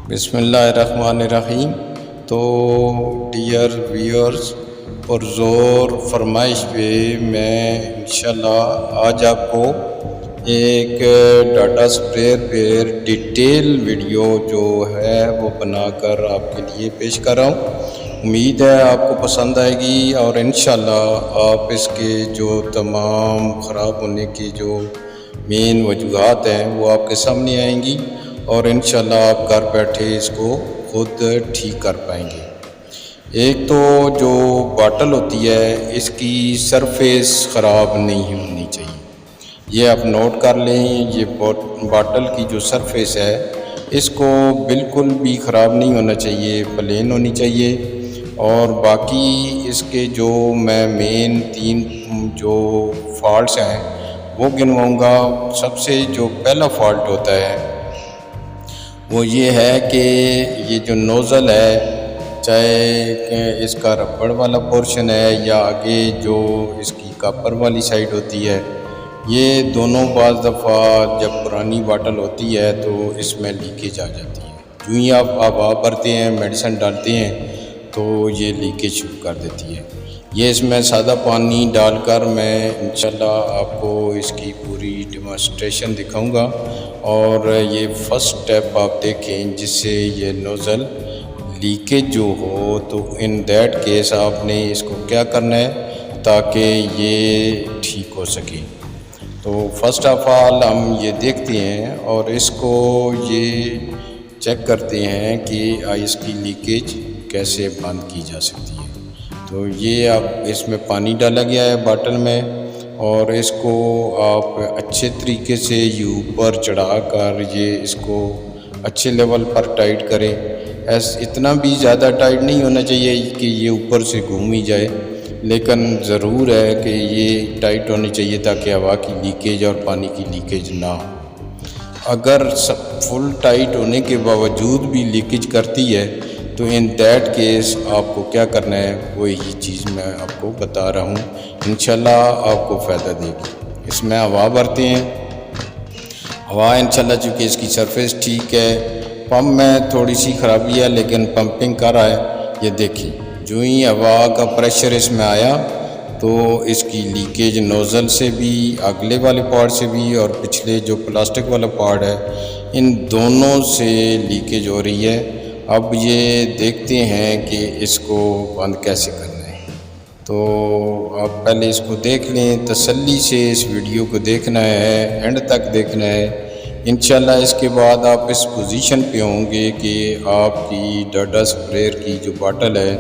بسم اللہ الرحمن الرحیم۔ تو ڈیئر ویورز، اور زور فرمائش پہ میں انشاءاللہ آج آپ کو ایک ڈاٹا سپریئر پہ ڈیٹیل ویڈیو جو ہے وہ بنا کر آپ کے لیے پیش کر رہا ہوں۔ امید ہے آپ کو پسند آئے گی اور انشاءاللہ آپ اس کے جو تمام خراب ہونے کی جو مین وجوہات ہیں وہ آپ کے سامنے آئیں گی اور انشاءاللہ آپ گھر بیٹھے اس کو خود ٹھیک کر پائیں گے۔ ایک تو جو باٹل ہوتی ہے اس کی سرفیس خراب نہیں ہونی چاہیے، یہ آپ نوٹ کر لیں۔ یہ باٹل کی جو سرفیس ہے اس کو بالکل بھی خراب نہیں ہونا چاہیے، پلین ہونی چاہیے۔ اور باقی اس کے جو میں مین 3 جو فالٹس ہیں وہ گنواؤں گا۔ سب سے جو پہلا فالٹ ہوتا ہے وہ یہ ہے کہ یہ جو نوزل ہے، چاہے اس کا ربڑ والا پورشن ہے یا آگے جو اس کی کاپر والی سائڈ ہوتی ہے، یہ دونوں بعض دفعہ جب پرانی باٹل ہوتی ہے تو اس میں لیکیج آ جاتی ہے۔ جو ہی آپ ہوا بھرتے ہیں، میڈیسن ڈالتے ہیں تو یہ لیکیج شروع کر دیتی ہے۔ یہ اس میں سادہ پانی ڈال کر میں انشاءاللہ آپ کو اس کی پوری ڈیمانسٹریشن دکھاؤں گا، اور یہ فرسٹ سٹیپ آپ دیکھیں جس سے یہ نوزل لیکیج جو ہو تو ان دیٹ کیس آپ نے اس کو کیا کرنا ہے تاکہ یہ ٹھیک ہو سکے۔ تو فرسٹ آف آل ہم یہ دیکھتے ہیں اور اس کو یہ چیک کرتے ہیں کہ اس کی لیکیج کیسے بند کی جا سکتی ہے۔ تو یہ اب اس میں پانی ڈالا گیا ہے باٹل میں، اور اس کو آپ اچھے طریقے سے یہ اوپر چڑھا کر یہ اس کو اچھے لیول پر ٹائٹ کریں۔ اتنا بھی زیادہ ٹائٹ نہیں ہونا چاہیے کہ یہ اوپر سے گھوم ہی جائے، لیکن ضرور ہے کہ یہ ٹائٹ ہونی چاہیے تاکہ ہوا کی لیکیج اور پانی کی لیکیج نہ ہو۔ اگر فل ٹائٹ ہونے کے باوجود بھی لیکیج کرتی ہے تو ان دیٹ کیس آپ کو کیا کرنا ہے وہ یہی چیز میں آپ کو بتا رہا ہوں، انشاءاللہ آپ کو فائدہ دے گی۔ اس میں ہوا بھرتے ہیں، ہوا انشاءاللہ چونکہ اس کی سرفیس ٹھیک ہے، پمپ میں تھوڑی سی خرابی ہے لیکن پمپنگ کر رہا ہے۔ یہ دیکھیں جو ہی ہوا کا پریشر اس میں آیا تو اس کی لیکیج نوزل سے بھی، اگلے والے پارٹ سے بھی اور پچھلے جو پلاسٹک والا پارٹ ہے ان دونوں سے لیکیج ہو رہی ہے۔ اب یہ دیکھتے ہیں کہ اس کو بند کیسے کرنا ہے۔ تو آپ پہلے اس کو دیکھ لیں، تسلی سے اس ویڈیو کو دیکھنا ہے، اینڈ تک دیکھنا ہے۔ انشاءاللہ اس کے بعد آپ اس پوزیشن پہ ہوں گے کہ آپ کی ڈاٹا سپریئر کی جو باٹل ہے،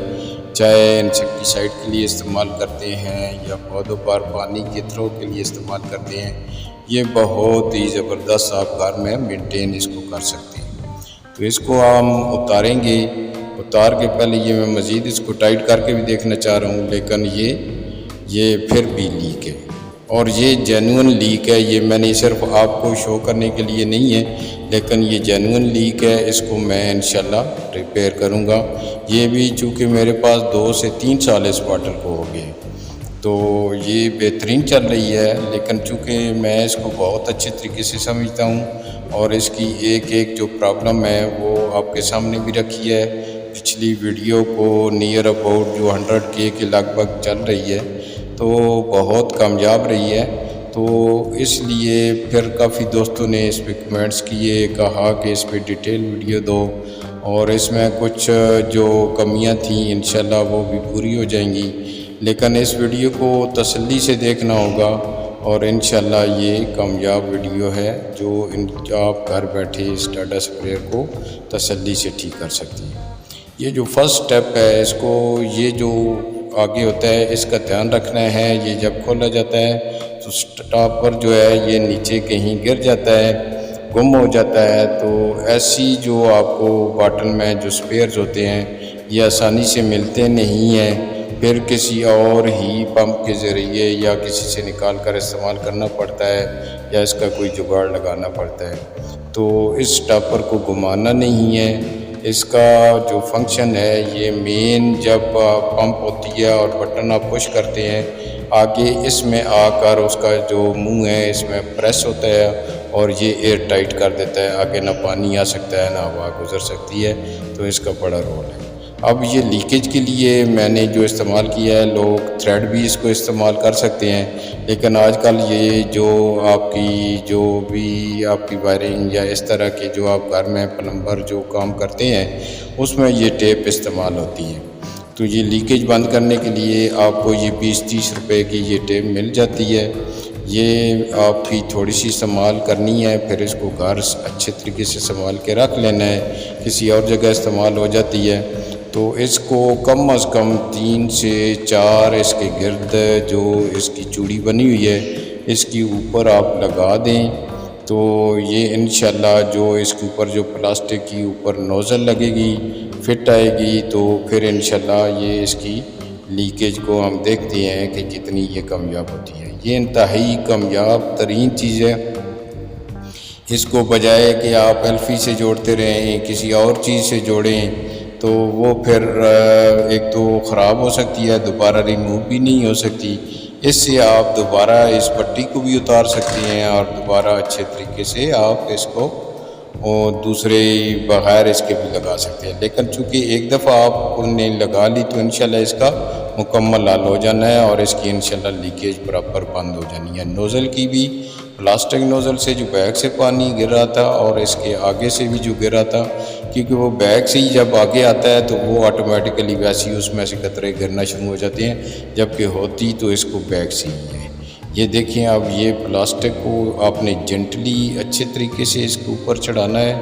چاہے انسیکٹیسائڈ کے لیے استعمال کرتے ہیں یا پودوں پر پانی کے تھرو کے لیے استعمال کرتے ہیں، یہ بہت ہی زبردست آپ گھر میں مینٹین اس کو کر سکتے ہیں۔ تو اس کو ہم اتاریں گے، اتار کے پہلے یہ میں مزید اس کو ٹائٹ کر کے بھی دیکھنا چاہ رہا ہوں، لیکن یہ پھر بھی لیک ہے، اور یہ جینوئن لیک ہے۔ یہ میں نے صرف آپ کو شو کرنے کے لیے نہیں ہے، لیکن یہ جینوئن لیک ہے۔ اس کو میں انشاءاللہ ریپیئر کروں گا۔ یہ بھی چونکہ میرے پاس 2 سے 3 سال اس باٹل کو ہو گئے، تو یہ بہترین چل رہی ہے، لیکن چونکہ میں اس کو بہت اچھے طریقے سے سمجھتا ہوں اور اس کی ایک جو پرابلم ہے وہ آپ کے سامنے بھی رکھی ہے۔ پچھلی ویڈیو کو نیئر اباؤٹ جو 100K کے لگ بھگ چل رہی ہے، تو بہت کامیاب رہی ہے۔ تو اس لیے پھر کافی دوستوں نے اس پہ کمنٹس کیے، کہا کہ اس پہ ڈیٹیل ویڈیو دو، اور اس میں کچھ جو کمیاں تھیں انشاءاللہ وہ بھی پوری ہو جائیں گی، لیکن اس ویڈیو کو تسلی سے دیکھنا ہوگا، اور انشاءاللہ یہ کامیاب ویڈیو ہے جو آپ گھر بیٹھے اس ڈاٹا سپریئر کو تسلی سے ٹھیک کر سکتی ہیں۔ یہ جو فرسٹ سٹیپ ہے، اس کو یہ جو آگے ہوتا ہے اس کا دھیان رکھنا ہے۔ یہ جب کھولا جاتا ہے تو ٹاپ پر جو ہے یہ نیچے کہیں گر جاتا ہے، گم ہو جاتا ہے، تو ایسی جو آپ کو باٹل میں جو سپیئرز ہوتے ہیں یہ آسانی سے ملتے نہیں ہیں، پھر کسی اور ہی پمپ کے ذریعے یا کسی سے نکال کر استعمال کرنا پڑتا ہے، یا اس کا کوئی جگاڑ لگانا پڑتا ہے۔ تو اس سٹاپر کو گھمانا نہیں ہے، اس کا جو فنکشن ہے یہ مین جب پمپ ہوتی ہے اور بٹن آپ پش کرتے ہیں، آگے اس میں آ کر اس کا جو منہ ہے اس میں پریس ہوتا ہے، اور یہ ایئر ٹائٹ کر دیتا ہے، آگے نہ پانی آ سکتا ہے نہ ہوا گزر سکتی ہے، تو اس کا بڑا رول ہے۔ اب یہ لیکیج کے لیے میں نے جو استعمال کیا ہے، لوگ تھریڈ بھی اس کو استعمال کر سکتے ہیں، لیکن آج کل یہ جو آپ کی وائرنگ یا اس طرح کے جو آپ گھر میں پلمبر جو کام کرتے ہیں اس میں یہ ٹیپ استعمال ہوتی ہے۔ تو یہ لیکیج بند کرنے کے لیے آپ کو یہ 20-30 روپے کی یہ ٹیپ مل جاتی ہے، یہ آپ کی تھوڑی سی استعمال کرنی ہے، پھر اس کو گھر اچھے طریقے سے سنبھال کے رکھ لینا ہے، کسی اور جگہ استعمال ہو جاتی ہے تو اس کو کم از کم 3 سے 4 اس کے گرد جو اس کی چوڑی بنی ہوئی ہے اس کی اوپر آپ لگا دیں، تو یہ انشاءاللہ جو اس کے اوپر جو پلاسٹک کی اوپر نوزل لگے گی فٹ آئے گی، تو پھر انشاءاللہ یہ اس کی لیکیج کو ہم دیکھتے ہیں کہ کتنی یہ کامیاب ہوتی ہے۔ یہ انتہائی کامیاب ترین چیز ہے، اس کو بجائے کہ آپ ایلفی سے جوڑتے رہیں، کسی اور چیز سے جوڑیں تو وہ پھر ایک تو خراب ہو سکتی ہے، دوبارہ ریموو بھی نہیں ہو سکتی۔ اس سے آپ دوبارہ اس پٹی کو بھی اتار سکتے ہیں اور دوبارہ اچھے طریقے سے آپ اس کو دوسرے بغیر اس کے بھی لگا سکتے ہیں، لیکن چونکہ ایک دفعہ آپ نے لگا لی تو انشاءاللہ اس کا مکمل حل ہو جانا ہے اور اس کی انشاءاللہ لیکیج پراپر بند ہو جانی ہے۔ نوزل کی بھی پلاسٹک نوزل سے جو بیک سے پانی گر رہا تھا اور اس کے آگے سے بھی جو گر رہا تھا، کیونکہ وہ بیک سے ہی جب آگے آتا ہے تو وہ آٹومیٹیکلی ویسے ہی اس میں سے قطرے گرنا شروع ہو جاتے ہیں، جبکہ ہوتی تو اس کو بیک سے ہی ہے۔ یہ دیکھیں اب یہ پلاسٹک کو آپ نے جنٹلی اچھے طریقے سے اس کے اوپر چڑھانا ہے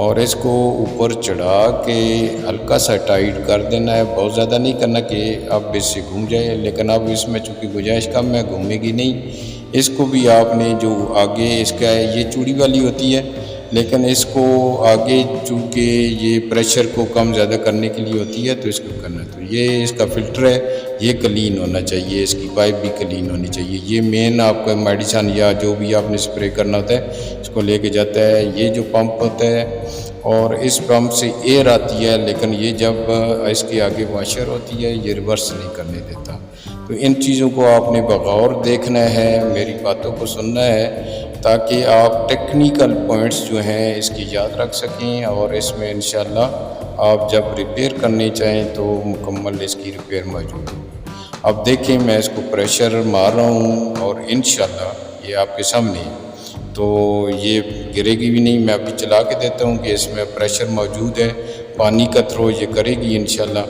اور اس کو اوپر چڑھا کے ہلکا سا ٹائٹ کر دینا ہے، بہت زیادہ نہیں کرنا کہ اب اس سے گھوم جائے، لیکن اب اس میں چونکہ گنجائش کم ہے گھومے گی نہیں۔ اس کو بھی آپ نے جو آگے اس کا یہ چوڑی والی ہوتی ہے، لیکن اس کو آگے چونکہ یہ پریشر کو کم زیادہ کرنے کے لیے ہوتی ہے تو اس کو کرنا ہے، تو یہ اس کا فلٹر ہے، یہ کلین ہونا چاہیے، اس کی پائپ بھی کلین ہونی چاہیے۔ یہ مین آپ کا میڈیسن یا جو بھی آپ نے سپرے کرنا ہوتا ہے اس کو لے کے جاتا ہے۔ یہ جو پمپ ہوتا ہے اور اس پمپ سے ایئر آتی ہے، لیکن یہ جب اس کے آگے واشر ہوتی ہے یہ ریورس نہیں کرنے دیتا۔ تو ان چیزوں کو آپ نے بغور دیکھنا ہے، میری باتوں کو سننا ہے، تاکہ آپ ٹیکنیکل پوائنٹس جو ہیں اس کی یاد رکھ سکیں اور اس میں انشاءاللہ آپ جب ریپیئر کرنے چاہیں تو مکمل اس کی ریپیئر موجود ہے۔ اب دیکھیں میں اس کو پریشر مار رہا ہوں اور انشاءاللہ یہ آپ کے سامنے ہے، تو یہ گرے گی بھی نہیں۔ میں ابھی چلا کے دیتا ہوں کہ اس میں پریشر موجود ہے، پانی کا تھرو یہ کرے گی انشاءاللہ۔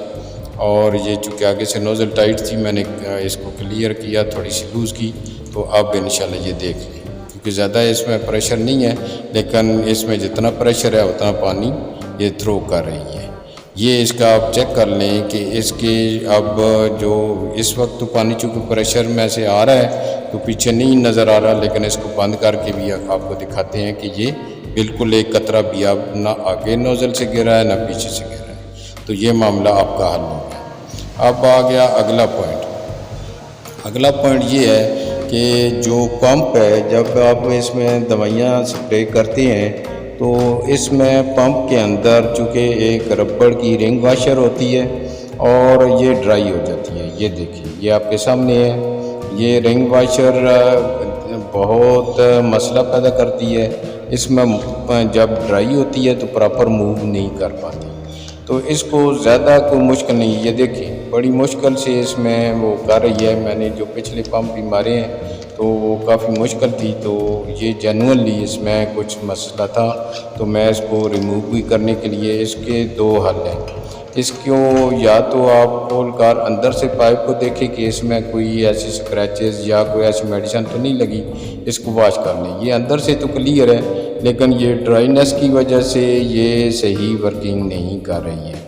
اور یہ چونکہ آگے سے نوزل ٹائٹ تھی، میں نے اس کو کلیئر کیا، تھوڑی سی لوز کی، تو اب انشاءاللہ یہ دیکھ لیں، کیونکہ زیادہ اس میں پریشر نہیں ہے، لیکن اس میں جتنا پریشر ہے اتنا پانی یہ تھرو کر رہی ہے۔ یہ اس کا آپ چیک کر لیں کہ اس کے اب جو اس وقت تو پانی چونکہ پریشر میں سے آ رہا ہے تو پیچھے نہیں نظر آ رہا، لیکن اس کو بند کر کے بھی آپ کو دکھاتے ہیں کہ یہ بالکل ایک قطرہ بھی اب نہ آگے نوزل سے گرا ہے نہ پیچھے سے گرا ہے، تو یہ معاملہ آپ کا حل ہو گیا۔ اب آ گیا اگلا پوائنٹ۔ اگلا پوائنٹ یہ ہے کہ جو پمپ ہے، جب آپ اس میں دوائیاں سپرے کرتے ہیں تو اس میں پمپ کے اندر چونکہ ایک ربڑ کی رنگ واشر ہوتی ہے اور یہ ڈرائی ہو جاتی ہے۔ یہ دیکھیں یہ آپ کے سامنے ہے، یہ رنگ واشر بہت مسئلہ پیدا کرتی ہے، اس میں جب ڈرائی ہوتی ہے تو پراپر موو نہیں کر پاتی، تو اس کو زیادہ کوئی مشکل نہیں، یہ دیکھیں بڑی مشکل سے اس میں وہ کر رہی ہے۔ میں نے جو پچھلے پمپ بھی مارے ہیں تو وہ کافی مشکل تھی، تو یہ جینوئنلی اس میں کچھ مسئلہ تھا، تو میں اس کو ریموو بھی کرنے کے لیے اس کے 2 حل ہیں۔ اس کو یا تو آپ کھول کر اندر سے پائپ کو دیکھیں کہ اس میں کوئی ایسی سکریچز یا کوئی ایسی میڈیسن تو نہیں لگی، اس کو واش کر لیں۔ یہ اندر سے تو کلیئر ہے، لیکن یہ ڈرائینس کی وجہ سے یہ صحیح ورکنگ نہیں کر رہی ہے،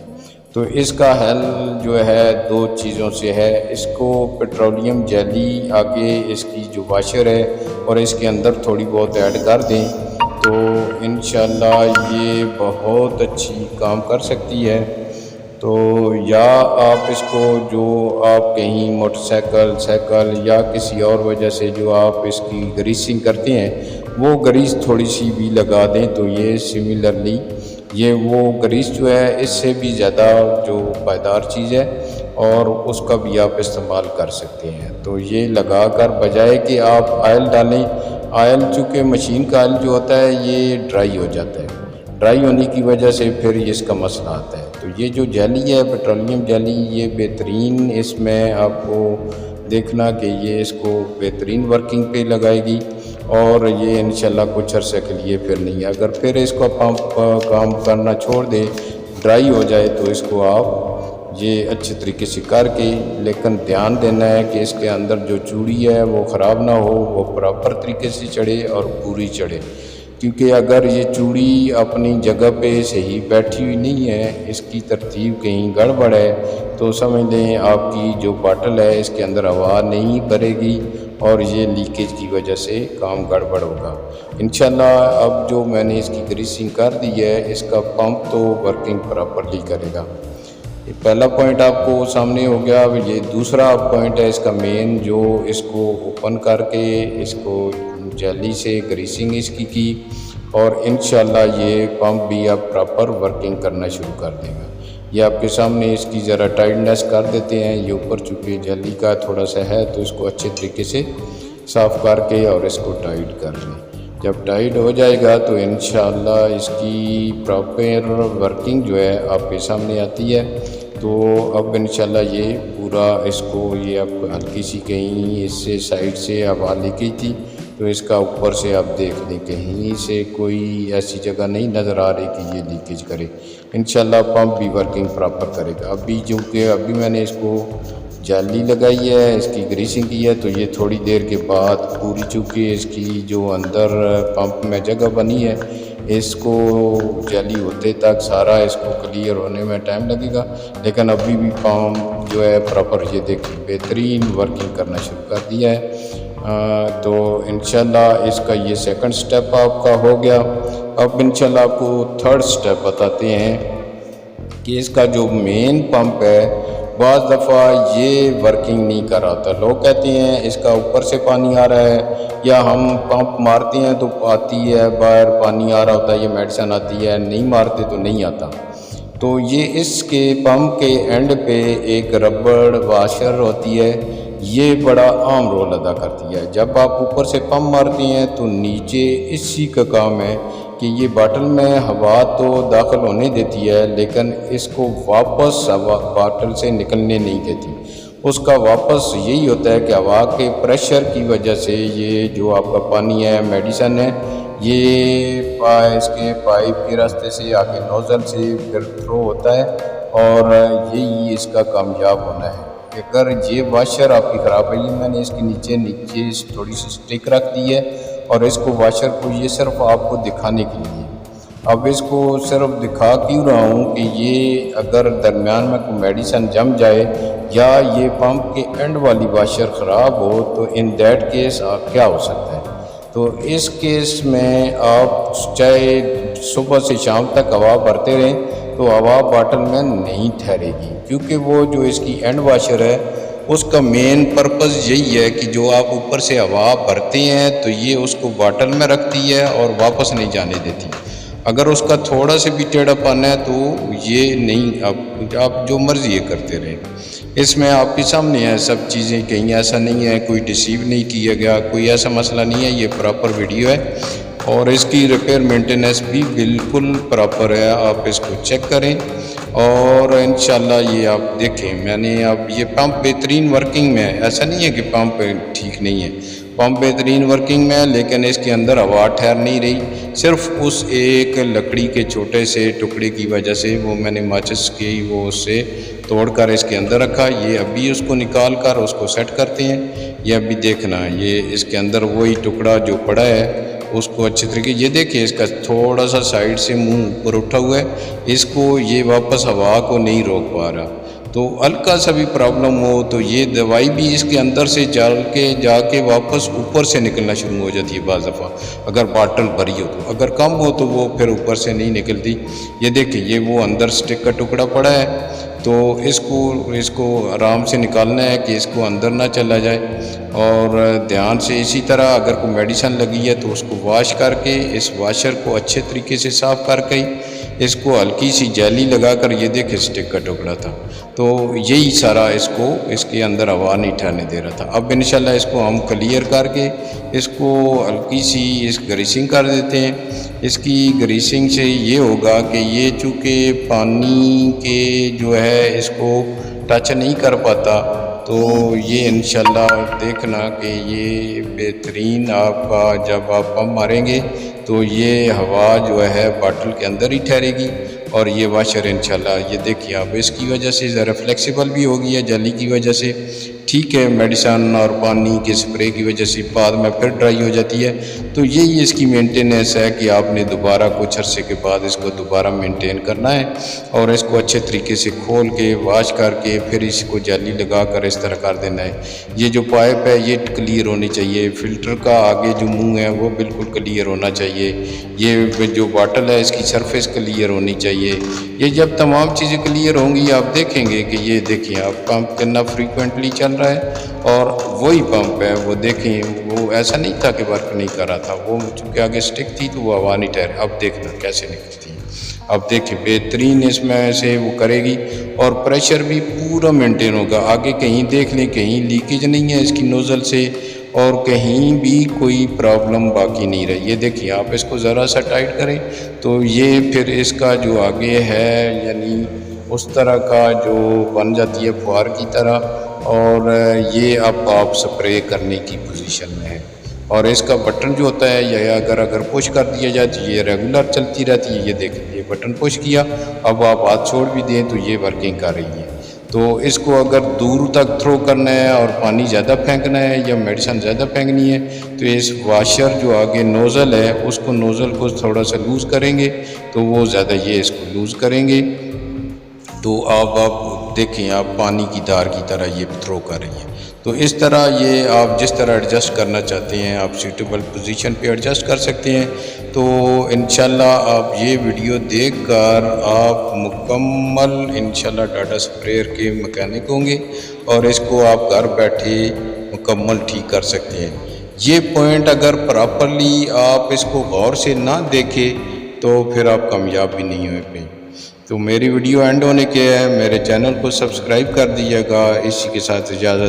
تو اس کا حل جو ہے 2 چیزوں سے ہے۔ اس کو پیٹرولیم جیلی آگے اس کی جو واشر ہے اور اس کے اندر تھوڑی بہت ایڈ کر دیں تو انشاءاللہ یہ بہت اچھی کام کر سکتی ہے۔ تو یا آپ اس کو جو آپ کہیں موٹر سائیکل یا کسی اور وجہ سے جو آپ اس کی گریسنگ کرتے ہیں وہ گریس تھوڑی سی بھی لگا دیں، تو یہ سملرلی یہ وہ گریس جو ہے اس سے بھی زیادہ جو پائیدار چیز ہے اور اس کا بھی آپ استعمال کر سکتے ہیں۔ تو یہ لگا کر بجائے کہ آپ آئل ڈالیں، آئل چونکہ مشین کا آئل جو ہوتا ہے یہ ڈرائی ہو جاتا ہے، ڈرائی ہونے کی وجہ سے پھر اس کا مسئلہ آتا ہے۔ تو یہ جو جیلی ہے پیٹرولیم جیلی، یہ بہترین، اس میں آپ کو دیکھنا کہ یہ اس کو بہترین ورکنگ پہ لگائے گی، اور یہ انشاءاللہ کچھ عرصے کے لیے پھر نہیں ہے۔ اگر پھر اس کو پمپ کام کرنا چھوڑ دے، ڈرائی ہو جائے، تو اس کو آپ یہ اچھے طریقے سے کر کے، لیکن دھیان دینا ہے کہ اس کے اندر جو چوڑی ہے وہ خراب نہ ہو، وہ پراپر طریقے سے چڑھے اور پوری چڑھے، کیونکہ اگر یہ چوڑی اپنی جگہ پہ صحیح بیٹھی ہوئی نہیں ہے، اس کی ترتیب کہیں گڑبڑ ہے، تو سمجھ لیں آپ کی جو باٹل ہے اس کے اندر ہوا نہیں بھرے گی، اور یہ لیکیج کی وجہ سے کام گڑبڑ ہوگا۔ انشاءاللہ اب جو میں نے اس کی گریسنگ کر دی ہے، اس کا پمپ تو ورکنگ پراپرلی کرے گا۔ یہ پہلا پوائنٹ آپ کو سامنے ہو گیا۔ اب یہ دوسرا پوائنٹ ہے اس کا مین، جو اس کو اوپن کر کے اس کو جیلی سے گریسنگ اس کی، اور انشاءاللہ یہ پمپ بھی اب پراپر ورکنگ کرنا شروع کر دے گا۔ یہ آپ کے سامنے اس کی ذرا ٹائٹنیس کر دیتے ہیں، یہ اوپر چونکہ جیلی کا تھوڑا سا ہے تو اس کو اچھے طریقے سے صاف کر کے اور اس کو ٹائٹ کر لیں۔ جب ٹائٹ ہو جائے گا تو انشاءاللہ اس کی پراپر ورکنگ جو ہے آپ کے سامنے آتی ہے۔ تو اب انشاءاللہ یہ پورا اس کو، یہ اب ہلکی سی کہیں اس سے سائڈ سے ہوا لیکیج تھی، تو اس کا اوپر سے آپ دیکھ لیں کہیں سے کوئی ایسی جگہ نہیں نظر آ رہی کہ یہ لیکیج کرے۔ انشاءاللہ پمپ بھی ورکنگ پراپر کرے گا۔ ابھی میں نے اس کو جالی لگائی ہے، اس کی گریسنگ کی ہے، تو یہ تھوڑی دیر کے بعد پوری، چونکہ اس کی جو اندر پمپ میں جگہ بنی ہے، اس کو جالی ہوتے تک سارا اس کو کلیئر ہونے میں ٹائم لگے گا، لیکن ابھی بھی پمپ جو ہے پراپر یہ دیکھیں بہترین ورکنگ کرنا شروع کر دیا ہے۔ تو انشاءاللہ اس کا یہ سیکنڈ سٹیپ آپ کا ہو گیا۔ اب انشاءاللہ آپ کو تھرڈ سٹیپ بتاتے ہیں کہ اس کا جو مین پمپ ہے، بعض دفعہ یہ ورکنگ نہیں کر رہا تھا۔ لوگ کہتے ہیں اس کا اوپر سے پانی آ رہا ہے، یا ہم پمپ مارتے ہیں تو آتی ہے باہر پانی آ رہا ہوتا ہے، یہ میڈیسن آتی ہے، نہیں مارتے تو نہیں آتا۔ تو یہ اس کے پمپ کے اینڈ پہ ایک ربڑ واشر ہوتی ہے، یہ بڑا عام رول ادا کرتی ہے۔ جب آپ اوپر سے پمپ مارتے ہیں تو نیچے اسی کا کام ہے کہ یہ باٹل میں ہوا تو داخل ہونے دیتی ہے، لیکن اس کو واپس ہوا باٹل سے نکلنے نہیں دیتی۔ اس کا واپس یہی ہوتا ہے کہ ہوا کے پریشر کی وجہ سے یہ جو آپ کا پانی ہے، میڈیسن ہے، یہ اس کے پائپ کے راستے سے آگے نوزل سے پھر تھرو ہوتا ہے، اور یہی اس کا کامیاب ہونا ہے۔ اگر یہ واشر آپ کی خراب ہے، میں نے اس کے نیچے تھوڑی سی سٹک رکھ دی ہے، اور اس کو واشر کو یہ صرف آپ کو دکھانے کے لیے، اب اس کو صرف دکھا کیوں رہا ہوں کہ یہ اگر درمیان میں کوئی میڈیسن جم جائے یا یہ پمپ کے اینڈ والی واشر خراب ہو تو ان دیٹ کیس کیا ہو سکتا ہے۔ تو اس کیس میں آپ چاہے صبح سے شام تک ہوا بھرتے رہیں تو ہوا باٹل میں نہیں ٹھہرے گی، کیونکہ وہ جو اس کی اینڈ واشر ہے اس کا مین پرپز یہی ہے کہ جو آپ اوپر سے ہوا بھرتے ہیں تو یہ اس کو باٹل میں رکھتی ہے اور واپس نہیں جانے دیتی۔ اگر اس کا تھوڑا سے بھی ٹیڑھا پن ہے تو یہ نہیں، آپ جو مرضی یہ کرتے رہیں۔ اس میں آپ کے سامنے ہے سب چیزیں، کہیں ایسا نہیں ہے کوئی ڈیسیو نہیں کیا گیا، کوئی ایسا مسئلہ نہیں ہے، یہ پراپر ویڈیو ہے، اور اس کی ریپیئر مینٹیننس بھی بالکل پراپر ہے۔ آپ اس کو چیک کریں، اور انشاءاللہ یہ آپ دیکھیں، میں نے اب یہ پمپ بہترین ورکنگ میں ہے، ایسا نہیں ہے کہ پمپ ٹھیک نہیں ہے، پمپ بہترین ورکنگ میں ہے، لیکن اس کے اندر ہوا ٹھہر نہیں رہی، صرف اس ایک لکڑی کے چھوٹے سے ٹکڑے کی وجہ سے، وہ میں نے ماچس کی وہ اس سے توڑ کر اس کے اندر رکھا، یہ ابھی اس کو نکال کر اس کو سیٹ کرتے ہیں۔ یہ ابھی دیکھنا، یہ اس کے اندر وہی ٹکڑا جو پڑا ہے اس کو اچھے طریقے، یہ دیکھیں اس کا تھوڑا سا سائیڈ سے منہ اوپر اٹھا ہوا ہے، اس کو یہ واپس ہوا کو نہیں روک پا رہا۔ تو ہلکا سا بھی پرابلم ہو تو یہ دوائی بھی اس کے اندر سے جا کے واپس اوپر سے نکلنا شروع ہو جاتی ہے بعض دفعہ، اگر باٹل بھری ہو تو، اگر کم ہو تو وہ پھر اوپر سے نہیں نکلتی۔ یہ دیکھیں، یہ وہ اندر سٹک کا ٹکڑا پڑا ہے، تو اس کو آرام سے نکالنا ہے کہ اس کو اندر نہ چلا جائے، اور دھیان سے اسی طرح اگر کوئی میڈیسن لگی ہے تو اس کو واش کر کے اس واشر کو اچھے طریقے سے صاف کر کے اس کو ہلکی سی جیلی لگا کر، یہ دیکھیں سٹک کا ٹکڑا تھا، تو یہی سارا اس کے اندر ہوا نہیں ٹھہرنے دے رہا تھا۔ اب انشاءاللہ اس کو ہم کلیئر کر کے اس کو ہلکی سی گریسنگ کر دیتے ہیں۔ اس کی گریسنگ سے یہ ہوگا کہ یہ چونکہ پانی کے جو ہے اس کو ٹچ نہیں کر پاتا، تو یہ انشاءاللہ دیکھنا کہ یہ بہترین آپ کا جب آپ پمپ ماریں گے تو یہ ہوا جو ہے باٹل کے اندر ہی ٹھہرے گی، اور یہ واشر انشاءاللہ یہ دیکھیے آپ اس کی وجہ سے ذرا فلیکسیبل بھی ہوگی ہے جلی کی وجہ سے، ٹھیک ہے، میڈیسن اور پانی کے سپرے کی وجہ سے بعد میں پھر ڈرائی ہو جاتی ہے۔ تو یہی اس کی مینٹیننس ہے کہ آپ نے دوبارہ کچھ عرصے کے بعد اس کو دوبارہ مینٹین کرنا ہے، اور اس کو اچھے طریقے سے کھول کے واش کر کے پھر اس کو جالی لگا کر اس طرح کر دینا ہے۔ یہ جو پائپ ہے یہ کلیئر ہونی چاہیے، فلٹر کا آگے جو منہ ہے وہ بالکل کلیئر ہونا چاہیے، یہ جو باٹل ہے اس کی سرفیس کلیئر ہونی چاہیے۔ یہ جب تمام چیزیں کلیئر ہوں گی آپ دیکھیں گے کہ یہ دیکھیں آپ پمپ کتنا فریکوینٹلی چل رہا ہے، اور وہی پمپ ہے وہ دیکھیں، وہ ایسا نہیں تھا کہ ورک نہیں کر رہا تھا، وہ چونکہ آگے سٹک تھی تو وہ ہوا نہیں ٹھہرے۔ اب دیکھنا کیسے نکلتی ہے، اب دیکھیں بہترین اس میں سے وہ کرے گی، اور پریشر بھی پورا مینٹین ہوگا۔ آگے کہیں دیکھ لیں کہیں لیکیج نہیں ہے اس کی نوزل سے، اور کہیں بھی کوئی پرابلم باقی نہیں رہی۔ یہ دیکھیں آپ اس کو ذرا سا ٹائٹ کریں تو یہ پھر اس کا جو آگے ہے یعنی اس طرح کا جو بن جاتی ہے فوار کی طرح، اور یہ اب آپ سپرے کرنے کی پوزیشن میں ہے۔ اور اس کا بٹن جو ہوتا ہے یہ اگر پش کر دیا جائے تو یہ ریگولر چلتی رہتی ہے۔ یہ دیکھیں یہ بٹن پش کیا، اب آپ ہاتھ چھوڑ بھی دیں تو یہ ورکنگ کر رہی ہے۔ تو اس کو اگر دور تک تھرو کرنا ہے اور پانی زیادہ پھینکنا ہے یا میڈیسن زیادہ پھینکنی ہے تو اس واشر جو آگے نوزل ہے اس کو نوزل کو تھوڑا سا لوز کریں گے تو وہ زیادہ یہ اس کو لوز کریں گے، تو آپ دیکھیں آپ پانی کی دھار کی طرح یہ تھرو کر رہی ہیں۔ تو اس طرح یہ آپ جس طرح ایڈجسٹ کرنا چاہتے ہیں آپ سیوٹیبل پوزیشن پہ ایڈجسٹ کر سکتے ہیں۔ تو انشاءاللہ آپ یہ ویڈیو دیکھ کر آپ مکمل انشاءاللہ ٹاٹا سپریئر کے مکینک ہوں گے، اور اس کو آپ گھر بیٹھے مکمل ٹھیک کر سکتے ہیں۔ یہ پوائنٹ اگر پراپرلی آپ اس کو غور سے نہ دیکھیں تو پھر آپ کامیاب بھی نہیں ہوئے پہ۔ تو میری ویڈیو اینڈ ہونے کے ہے، میرے چینل کو سبسکرائب کر دیجیے گا۔ اسی کے ساتھ اجازت